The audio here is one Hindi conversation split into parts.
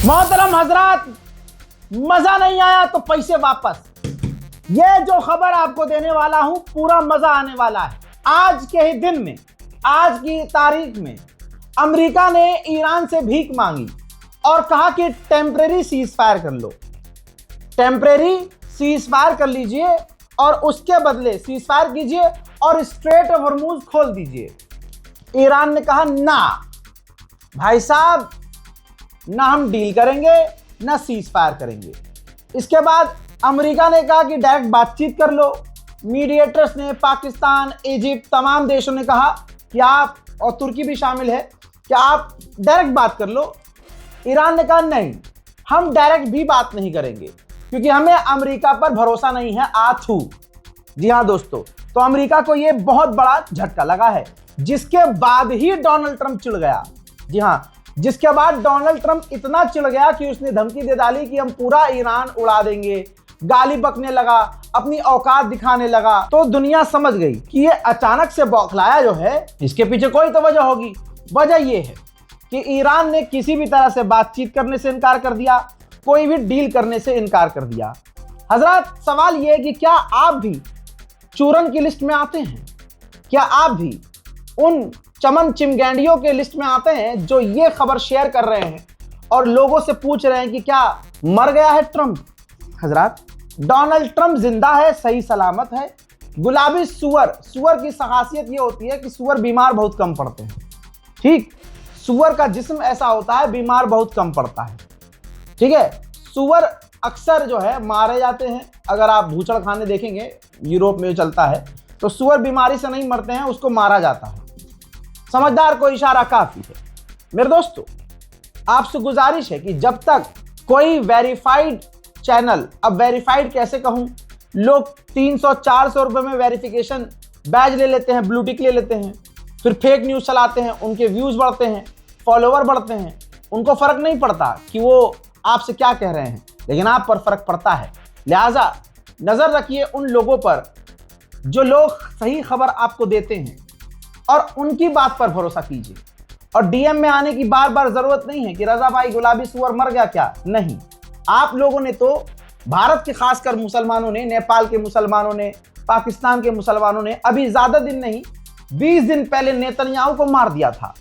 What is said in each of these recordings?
मोहतरम हजरात, मजा नहीं आया तो पैसे वापस। ये जो खबर आपको देने वाला हूं पूरा मजा आने वाला है। आज के ही दिन में, आज की तारीख में अमेरिका ने ईरान से भीख मांगी और कहा कि टेम्परेरी सीज फायर कर लो, टेम्परेरी सीज फायर कर लीजिए और उसके बदले सीज फायर कीजिए और स्ट्रेट ऑफ हॉर्मुज खोल दीजिए। ईरान ने कहा ना भाई साहब, ना हम डील करेंगे ना सीज फायर करेंगे। इसके बाद अमेरिका ने कहा कि डायरेक्ट बातचीत कर लो। मीडिएटर्स ने पाकिस्तान, इजिप्ट, तमाम देशों ने कहा कि आप, और तुर्की भी शामिल है, कि आप डायरेक्ट बात कर लो। ईरान ने कहा नहीं, हम डायरेक्ट भी बात नहीं करेंगे क्योंकि हमें अमेरिका पर भरोसा नहीं है। आथू जी हाँ दोस्तों, तो अमेरिका को यह बहुत बड़ा झटका लगा है, जिसके बाद ही डोनाल्ड ट्रंप चिढ़ गया। जी हाँ, जिसके बाद डोनाल्ड ट्रंप इतना चिढ़ गया कि उसने धमकी दे डाली कि हम पूरा ईरान उड़ा देंगे, गाली बकने लगा, अपनी औकात दिखाने लगा। तो दुनिया समझ गई कि ये अचानक से बौखलाया जो है, इसके पीछे कोई तो वजह होगी। वजह ये है कि ईरान ने किसी भी तरह से बातचीत करने से इनकार कर दिया, कोई भी डील करने से इनकार कर दिया। हजरत, सवाल ये है कि क्या आप भी चूरन की लिस्ट में आते हैं? क्या आप भी उन चमन चिमगैंडियों के लिस्ट में आते हैं जो ये खबर शेयर कर रहे हैं और लोगों से पूछ रहे हैं कि क्या मर गया है ट्रंप? हजरत, डोनाल्ड ट्रंप जिंदा है, सही सलामत है। गुलाबी सुअर की खासियत ये होती है कि सुअर बीमार बहुत कम पड़ते हैं। ठीक, सुअर का जिस्म ऐसा होता है, बीमार बहुत कम पड़ता है। ठीक है, सुअर अक्सर जो है मारे जाते हैं। अगर आप भूचड़ खाने देखेंगे, यूरोप में चलता है, तो सुअर बीमारी से नहीं मरते हैं, उसको मारा जाता है। समझदार को इशारा काफी है। मेरे दोस्तों, आपसे गुजारिश है कि जब तक कोई वेरीफाइड चैनल, अब वेरीफाइड कैसे कहूं, लोग 300-400 रुपए में वेरिफिकेशन बैज ले लेते हैं, ब्लू टिक ले लेते हैं, फिर फेक न्यूज चलाते हैं, उनके व्यूज बढ़ते हैं, फॉलोवर बढ़ते हैं, उनको फर्क नहीं पड़ता कि वो आपसे क्या कह रहे हैं, लेकिन आप पर फर्क पड़ता है। लिहाजा नजर रखिए उन लोगों पर जो लोग सही खबर आपको देते हैं और उनकी बात पर भरोसा कीजिए। और डीएम में आने की बार बार जरूरत नहीं है कि रजा भाई गुलाबी सुअर मर गया क्या। नहीं, आप लोगों ने तो, भारत के खासकर मुसलमानों ने, नेपाल के मुसलमानों ने, पाकिस्तान के मुसलमानों ने अभी ज्यादा दिन नहीं 20 दिन पहले नेतन्याहू को मार दिया था।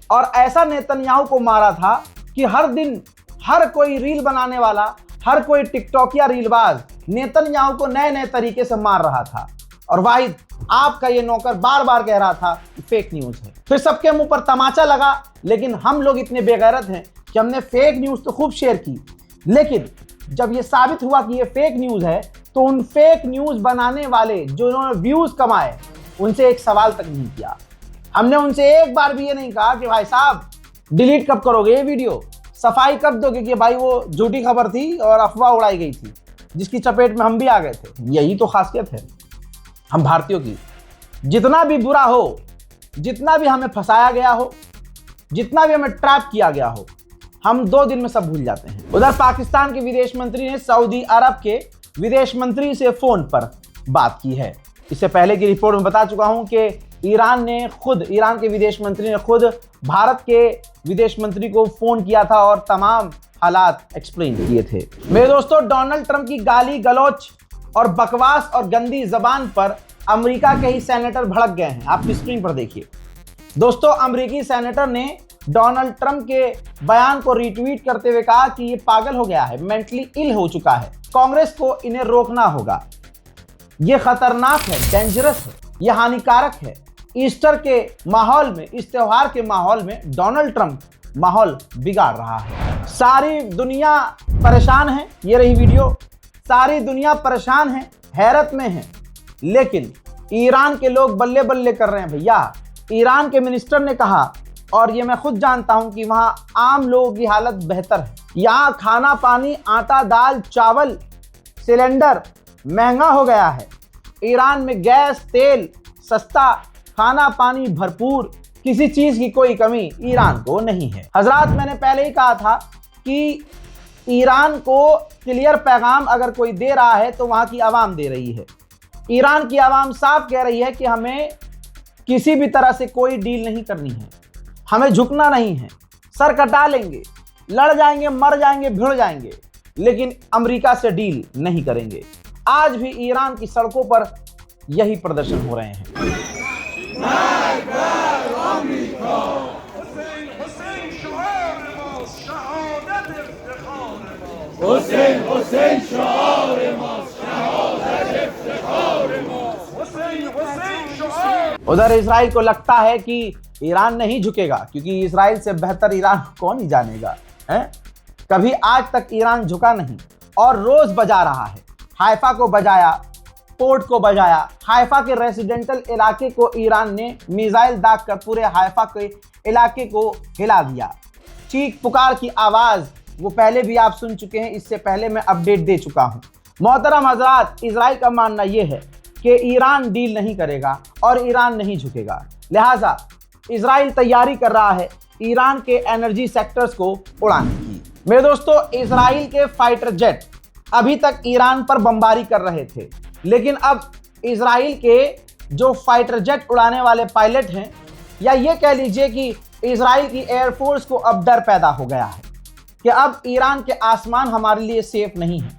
और ऐसा नेतन्याहू को मारा था कि हर दिन हर कोई रील बनाने वाला, हर कोई टिकटॉक या रीलबाज नेतन्याहू को नए नए तरीके से मार रहा था। और वाहिद आपका ये नौकर बार बार कह रहा था कि फेक न्यूज है। फिर सबके मुंह पर तमाचा लगा, लेकिन हम लोग इतने बेगैरत हैं कि हमने फेक न्यूज तो खूब शेयर की, लेकिन जब ये साबित हुआ कि ये फेक न्यूज है, तो उन फेक न्यूज बनाने वाले जो उन्होंने व्यूज कमाए, उनसे एक सवाल तक नहीं किया। हमने उनसे एक बार भी ये नहीं कहा कि भाई साहब डिलीट कब करोगे ये वीडियो, सफाई कब दोगे कि भाई वो झूठी खबर थी और अफवाह उड़ाई गई थी, जिसकी चपेट में हम भी आ गए थे। यही तो खासियत है हम भारतीयों की। जितना भी बुरा हो, जितना भी हमें फंसाया गया हो, जितना भी हमें ट्रैप किया गया हो, हम 2 दिन में सब भूल जाते हैं। उधर पाकिस्तान के विदेश मंत्री ने सऊदी अरब के विदेश मंत्री से फोन पर बात की है। इससे पहले की रिपोर्ट में बता चुका हूं कि ईरान के विदेश मंत्री ने खुद भारत के विदेश मंत्री को फोन किया था और तमाम हालात एक्सप्लेन किए थे। मेरे दोस्तों, डोनाल्ड ट्रंप की गाली गलौच और बकवास और गंदी जबान पर अमेरिका के ही सेनेटर भड़क गए हैं। आप स्क्रीन पर देखिए दोस्तों, अमेरिकी सेनेटर ने डोनाल्ड ट्रंप के बयान को रीट्वीट करते हुए कहा कि ये पागल हो गया है, मेंटली इल हो चुका है, कांग्रेस को इन्हें रोकना होगा, ये खतरनाक है, डेंजरस है, ये हानिकारक है। ईस्टर के माहौल में, इस त्योहार के माहौल में डोनाल्ड ट्रंप माहौल बिगाड़ रहा है। सारी दुनिया परेशान है, ये रही वीडियो, सारी दुनिया परेशान है, हैरत में है, लेकिन ईरान के लोग बल्ले बल्ले कर रहे हैं भैया। ईरान के मिनिस्टर ने कहा, और ये मैं खुद जानता हूं कि वहां आम लोगों की हालत बेहतर है। यहां खाना पानी, आटा दाल चावल, सिलेंडर महंगा हो गया है। ईरान में गैस तेल सस्ता, खाना पानी भरपूर, किसी चीज की कोई कमी ईरान को नहीं है। हजरात, मैंने पहले ही कहा था कि ईरान को क्लियर पैगाम अगर कोई दे रहा है तो वहां की आवाम दे रही है। ईरान की आवाम साफ कह रही है कि हमें किसी भी तरह से कोई डील नहीं करनी है, हमें झुकना नहीं है, सर कटा लेंगे, लड़ जाएंगे, मर जाएंगे, भिड़ जाएंगे, लेकिन अमेरिका से डील नहीं करेंगे। आज भी ईरान की सड़कों पर यही प्रदर्शन हो रहे हैं। उधर इजराइल को लगता है कि ईरान नहीं झुकेगा, क्योंकि इजराइल से बेहतर ईरान कौन ही जानेगा, है? कभी आज तक ईरान झुका नहीं और रोज बजा रहा है। हाइफा को बजाया, पोर्ट को बजाया। हाइफा के रेसिडेंटल इलाके को ईरान ने मिसाइल दागकर पूरे हाइफा के इलाके को हिला दिया। चीख पुकार की आवाज वो पहले भी आप सुन चुके हैं, इससे पहले मैं अपडेट दे चुका हूं। मोहतरम हजरात, इजराइल का मानना यह है कि ईरान डील नहीं करेगा और ईरान नहीं झुकेगा। लिहाजा इजराइल तैयारी कर रहा है ईरान के एनर्जी सेक्टर्स को उड़ाने की। मेरे दोस्तों, इजराइल के फाइटर जेट अभी तक ईरान पर बमबारी कर रहे थे, लेकिन अब इजराइल के जो फाइटर जेट उड़ाने वाले पायलट हैं, या ये कह लीजिए कि इजराइल की एयरफोर्स को अब डर पैदा हो गया है कि अब ईरान के आसमान हमारे लिए सेफ नहीं है।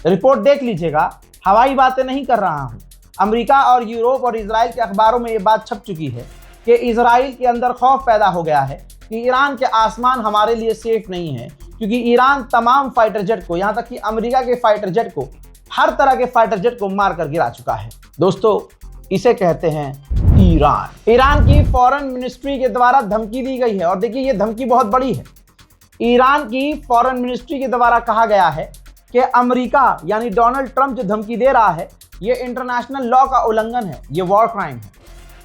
रिपोर्ट देख लीजिएगा, हवाई बातें नहीं कर रहा हूं। अमेरिका और यूरोप और इजराइल के अखबारों में ये बात छप चुकी है कि इजराइल के अंदर खौफ पैदा हो गया है कि ईरान के आसमान हमारे लिए सेफ नहीं है, क्योंकि ईरान तमाम फाइटर जेट को, यहां तक कि अमेरिका के फाइटर जेट को, हर तरह के फाइटर जेट को मार कर गिरा चुका है। दोस्तों, इसे कहते हैं ईरान। ईरान की फॉरेन मिनिस्ट्री के द्वारा धमकी दी गई है, और देखिए ये धमकी बहुत बड़ी है। ईरान की फॉरेन मिनिस्ट्री के द्वारा कहा गया है कि अमेरिका यानी डोनाल्ड ट्रंप जो धमकी दे रहा है, ये इंटरनेशनल लॉ का उल्लंघन है, ये वॉर क्राइम है।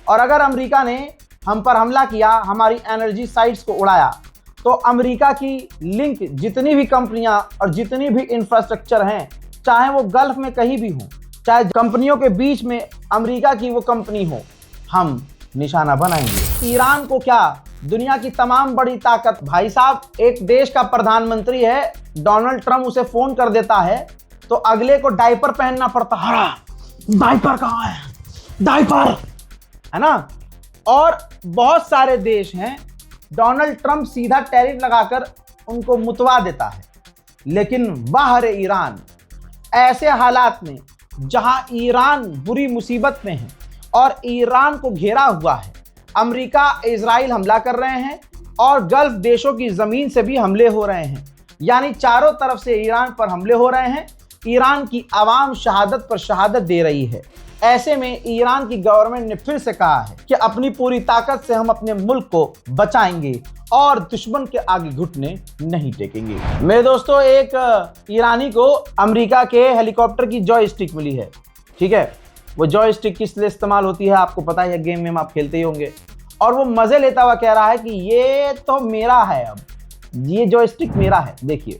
और अगर अमेरिका ने हम पर हमला किया, हमारी एनर्जी साइट्स को उड़ाया, तो अमेरिका की लिंक जितनी भी कंपनियां और जितनी भी इंफ्रास्ट्रक्चर हैं, चाहे वो गल्फ में कहीं भी हो, चाहे कंपनियों के बीच में अमेरिका की वो कंपनी हो, हम निशाना बनाएंगे। ईरान को क्या, दुनिया की तमाम बड़ी ताकत, भाई साहब, एक देश का प्रधानमंत्री है, डोनाल्ड ट्रंप उसे फोन कर देता है तो अगले को डायपर पहनना पड़ता है। डायपर कहाँ है? डायपर, है ना? और बहुत सारे देश हैं, डोनाल्ड ट्रंप सीधा टैरिफ लगाकर उनको मुतवा देता है। लेकिन बाहर ईरान, ऐसे हालात में जहां ईरान बुरी मुसीबत में है और ईरान को घेरा हुआ है, अमेरिका, इजराइल हमला कर रहे हैं और गल्फ देशों की जमीन से भी हमले हो रहे हैं, यानी चारों तरफ से ईरान पर हमले हो रहे हैं। ईरान की आवाम शहादत पर शहादत दे रही है। ऐसे में ईरान की गवर्नमेंट ने फिर से कहा है कि अपनी पूरी ताकत से हम अपने मुल्क को बचाएंगे और दुश्मन के आगे घुटने नहीं टेकेंगे। मेरे दोस्तों, एक ईरानी को अमेरिका के हेलीकॉप्टर की जॉयस्टिक मिली है, ठीक है? वो जॉयस्टिक किस लिए इस्तेमाल होती है आपको पता है, गेम में आप खेलते ही होंगे। और वो मजे लेता हुआ कह रहा है कि ये तो मेरा है, अब ये जॉयस्टिक मेरा है। देखिए,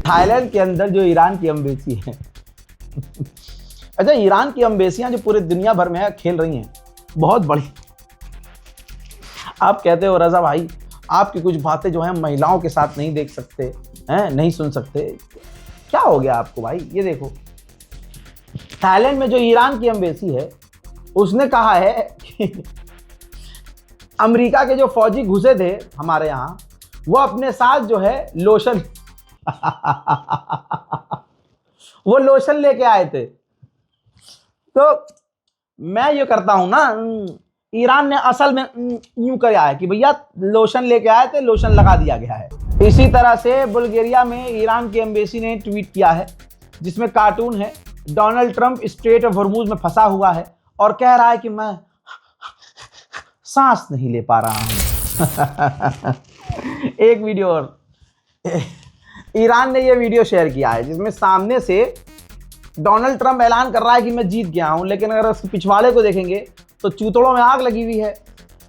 थाईलैंड के अंदर जो ईरान की एम्बेसी है अच्छा, ईरान की एम्बेसियां जो पूरे दुनिया भर में खेल रही हैं, बहुत बड़ी। आप कहते हो रजा भाई, आपकी कुछ बातें जो हैं महिलाओं के साथ नहीं देख सकते हैं, नहीं सुन सकते, क्या हो गया आपको भाई? ये देखो, थाईलैंड में जो ईरान की एम्बेसी है, उसने कहा है कि अमेरिका के जो फौजी घुसे थे हमारे यहाँ, वो अपने साथ जो है लोशन वो लोशन लेके आए थे। तो मैं ये करता हूं ना, ईरान ने असल में यूं किया है कि भैया लोशन लेके आए थे, लोशन लगा दिया गया है। इसी तरह से बुल्गारिया में ईरान की एम्बेसी ने ट्वीट किया है, जिसमें कार्टून है, Donald Trump straight of Hormuz में फंसा हुआ है और कह रहा है कि मैं सांस नहीं ले पा रहा हूं। एक वीडियो और, ईरान ने यह वीडियो शेयर किया है जिसमें सामने से डोनाल्ड ट्रंप ऐलान कर रहा है कि मैं जीत गया हूं, लेकिन अगर उसके पिछवाड़े को देखेंगे तो चूतड़ों में आग लगी हुई है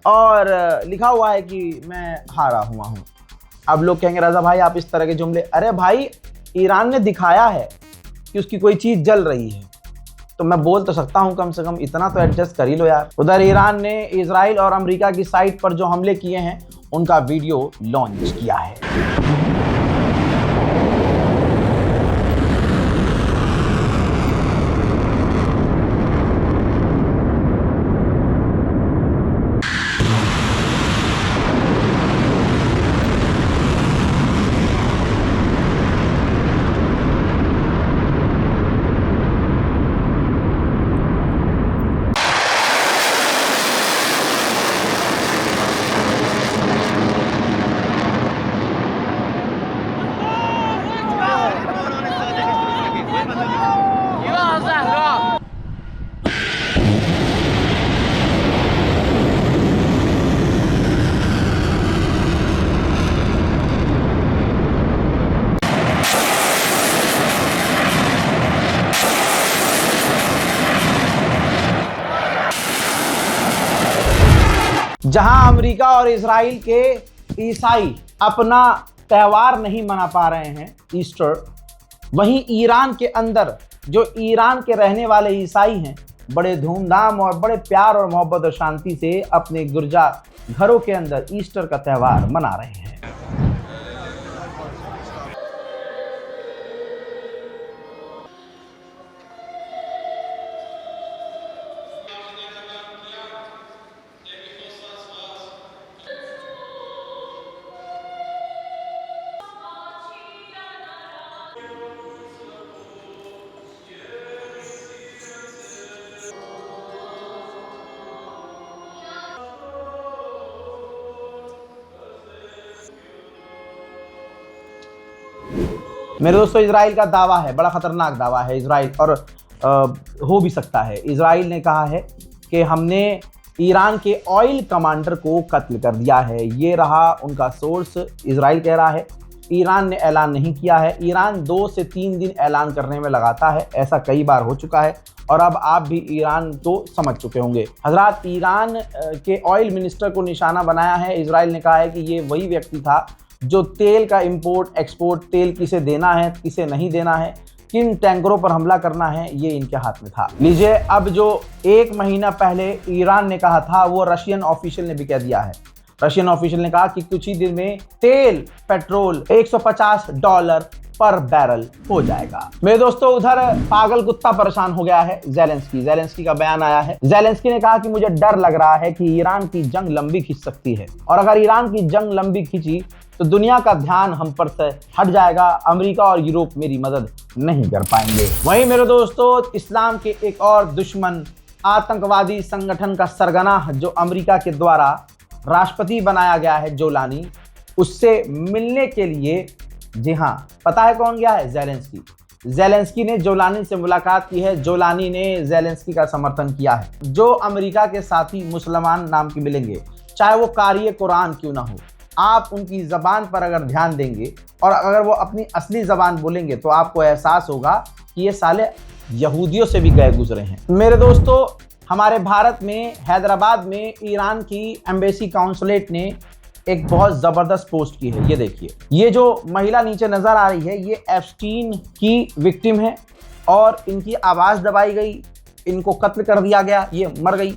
और लिखा हुआ है कि मैं हारा हुआ हूं। अब लोग कहेंगे रजा भाई आप इस तरह के जुमले, अरे भाई ईरान ने दिखाया है कि उसकी कोई चीज जल रही है, तो मैं बोल तो सकता हूं, कम से कम इतना तो एडजस्ट कर ही लो यार। उधर ईरान ने इजराइल और अमेरिका की साइट पर जो हमले किए हैं उनका वीडियो लॉन्च किया है। जहां अमेरिका और इजराइल के ईसाई अपना त्यौहार नहीं मना पा रहे हैं ईस्टर, वहीं ईरान के अंदर जो ईरान के रहने वाले ईसाई हैं बड़े धूमधाम और बड़े प्यार और मोहब्बत और शांति से अपने गिरजा घरों के अंदर ईस्टर का त्यौहार मना रहे हैं। मेरे दोस्तों, इजराइल का दावा है, बड़ा खतरनाक दावा है इजराइल, और हो भी सकता है। इजराइल ने कहा है कि हमने ईरान के ऑयल कमांडर को कत्ल कर दिया है। ये रहा उनका सोर्स। इजराइल कह रहा है, ईरान ने ऐलान नहीं किया है। ईरान 2 से 3 दिन ऐलान करने में लगाता है, ऐसा कई बार हो चुका है और अब आप भी ईरान तो समझ चुके होंगे। हजरात, ईरान के ऑयल मिनिस्टर को निशाना बनाया है। इजराइल ने कहा है कि ये वही व्यक्ति था जो तेल का इंपोर्ट एक्सपोर्ट, तेल किसे देना है किसे नहीं देना है, किन टैंकरों पर हमला करना है, ये इनके हाथ में था। लीजिए, अब जो 1 महीना पहले ईरान ने कहा था वो रशियन ऑफिशियल ने भी कह दिया है। रशियन ऑफिशियल ने कहा कि कुछ ही दिन में तेल पेट्रोल $150 पर बैरल हो जाएगा। मेरे दोस्तों, उधर पागल कुत्ता परेशान हो गया है ज़ेलेंस्की का बयान आया है। ज़ेलेंस्की ने कहा कि मुझे डर लग रहा है कि ईरान की जंग लंबी खिंच सकती है, और अगर ईरान की जंग लंबी खिंची तो दुनिया का ध्यान हम पर से हट जाएगा। अमेरिका और यूरोप मेरी मदद नहीं कर पाएंगे। वहीं मेरे दोस्तों, इस्लाम के एक और दुश्मन आतंकवादी संगठन का सरगना जो अमेरिका के द्वारा राष्ट्रपति बनाया गया है, जोलानी, उससे मिलने के लिए, जी हाँ, पता है कौन गया है? ज़ेलेंस्की ने जोलानी से मुलाकात की है। जोलानी ने ज़ेलेंस्की का समर्थन किया है। जो अमेरिका के साथी मुसलमान नाम के मिलेंगे, चाहे वो कारी कुरान क्यों ना हो, आप उनकी ज़बान पर अगर ध्यान देंगे और अगर वो अपनी असली ज़बान बोलेंगे तो आपको एहसास होगा कि ये साले यहूदियों से भी गए गुजरे हैं। मेरे दोस्तों, हमारे भारत में हैदराबाद में ईरान की एम्बेसी काउंसलेट ने एक बहुत ज़बरदस्त पोस्ट की है। ये देखिए, ये जो महिला नीचे नज़र आ रही है ये एप्स्टीन की विक्टिम है और इनकी आवाज़ दबाई गई, इनको कत्ल कर दिया गया, ये मर गई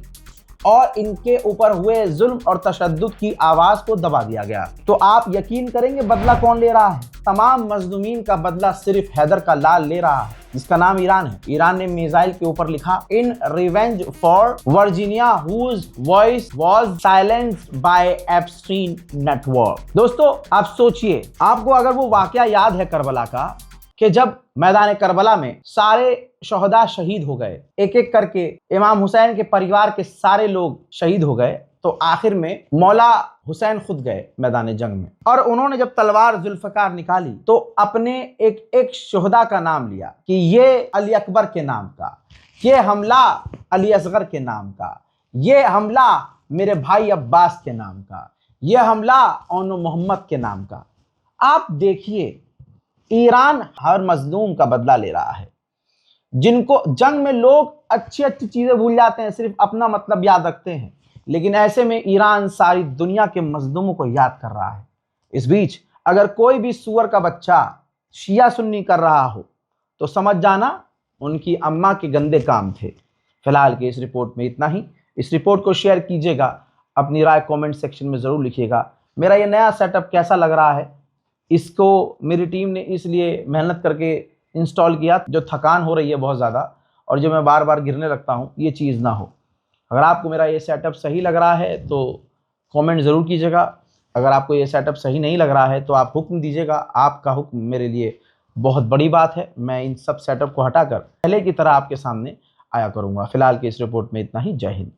और इनके ऊपर हुए जुल्म और तशद्दुद की आवाज़ को दबा दिया गया। तो आप यकीन करेंगे बदला कौन ले रहा है? तमाम मजलूमीन का बदला सिर्फ हैदर का लाल ले रहा है, जिसका नाम ईरान है। ईरान ने मिसाइल के ऊपर लिखा, in revenge for Virginia whose voice was silenced by Epstein network. दोस्तों, आप सोचिए, आपको अगर वो वाकया याद है करबला का, कि जब मैदान करबला में सारे शहदा शहीद हो गए, एक एक करके इमाम हुसैन के परिवार के सारे लोग शहीद हो गए, तो आखिर में मौला हुसैन खुद गए मैदान जंग में और उन्होंने जब तलवार जुल्फकार निकाली तो अपने एक एक शहदा का नाम लिया कि ये अली अकबर के नाम का, ये हमला अली असगर के नाम का, ये हमला मेरे भाई अब्बास के नाम का, ये हमला ओनो मोहम्मद के नाम का। आप देखिए, ईरान हर मजलूम का बदला ले रहा है। जिनको जंग में लोग अच्छी अच्छी चीजें भूल जाते हैं, सिर्फ अपना मतलब याद रखते हैं, लेकिन ऐसे में ईरान सारी दुनिया के मजलूमों को याद कर रहा है। इस बीच अगर कोई भी सुअर का बच्चा शिया सुन्नी कर रहा हो तो समझ जाना उनकी अम्मा के गंदे काम थे। फिलहाल के इस रिपोर्ट में इतना ही। इस रिपोर्ट को शेयर कीजिएगा, अपनी राय कमेंट सेक्शन में ज़रूर लिखिएगा। मेरा ये नया सेटअप कैसा लग रहा है, इसको मेरी टीम ने इसलिए मेहनत करके इंस्टॉल किया, जो थकान हो रही है बहुत ज़्यादा और जो मैं बार बार गिरने लगता हूँ, ये चीज़ ना हो। अगर आपको मेरा ये सेटअप सही लग रहा है तो कमेंट ज़रूर कीजिएगा। अगर आपको ये सेटअप सही नहीं लग रहा है तो आप हुक्म दीजिएगा। आपका हुक्म मेरे लिए बहुत बड़ी बात है। मैं इन सब सेटअप को हटाकर पहले की तरह आपके सामने आया करूँगा। फिलहाल की इस रिपोर्ट में इतना ही। जय हिंद।